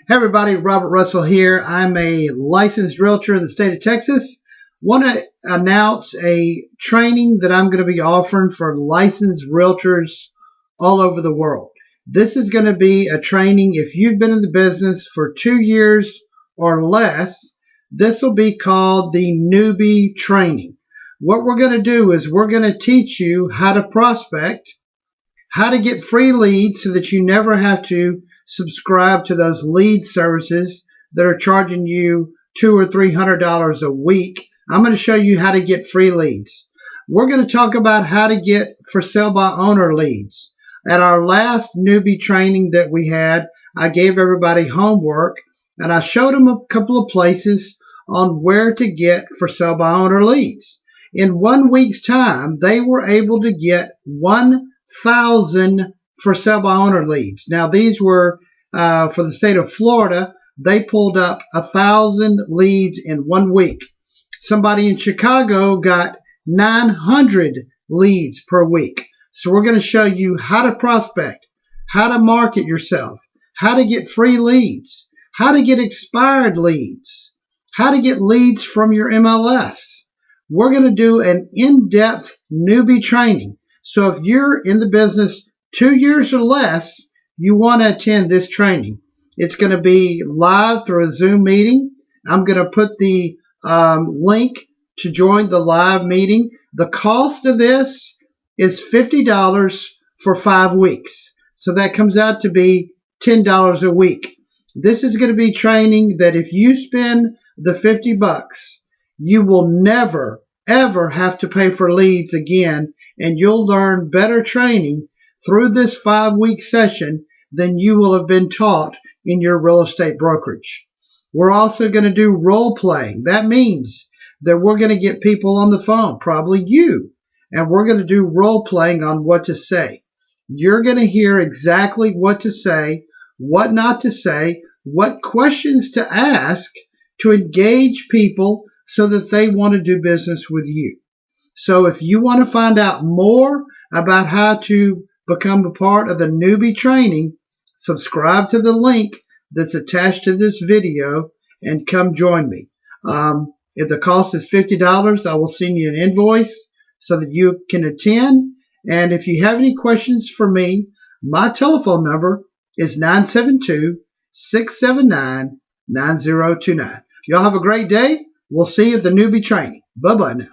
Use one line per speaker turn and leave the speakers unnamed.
Hey everybody, Robert Russell here. I'm a licensed realtor in the state of Texas. Want to announce a training that I'm going to be offering for licensed realtors all over the world. This is going to be a training if you've been in the business for 2 years or less. This will be called the Newbie Training. What we're going to do is we're going to teach you how to prospect, how to get free leads so that you never have to subscribe to those lead services that are charging you $200 or $300 a week. I'm going to show you how to get free leads. We're going to talk about how to get for sale by owner leads. At our last newbie training that we had, I gave everybody homework and I showed them a couple of places on where to get for sale by owner leads. In 1 week's time, they were able to get 1,000 for sale by owner leads. Now these were for the state of Florida. They pulled up 1,000 leads in 1 week. Somebody in Chicago got 900 leads per week. So we're going to show you how to prospect, how to market yourself, how to get free leads, how to get expired leads, how to get leads from your MLS. We're going to do an in-depth newbie training. So if you're in the business 2 years or less, you want to attend this training. It's going to be live through a Zoom meeting. I'm going to put the link to join the live meeting. The cost of this is $50 for 5 weeks. So that comes out to be $10 a week. This is going to be training that if you spend the $50, you will never, ever have to pay for leads again, and you'll learn better training through this 5-week session than you will have been taught in your real estate brokerage. We're also going to do role playing. That means that we're going to get people on the phone, probably you, and we're going to do role playing on what to say. You're going to hear exactly what to say, what not to say, what questions to ask to engage people so that they want to do business with you. So if you want to find out more about how to become a part of the newbie training, subscribe to the link that's attached to this video and come join me. If the cost is $50, I will send you an invoice so that you can attend. And if you have any questions for me, my telephone number is 972-679-9029. Y'all have a great day. We'll see you at the newbie training. Bye-bye now.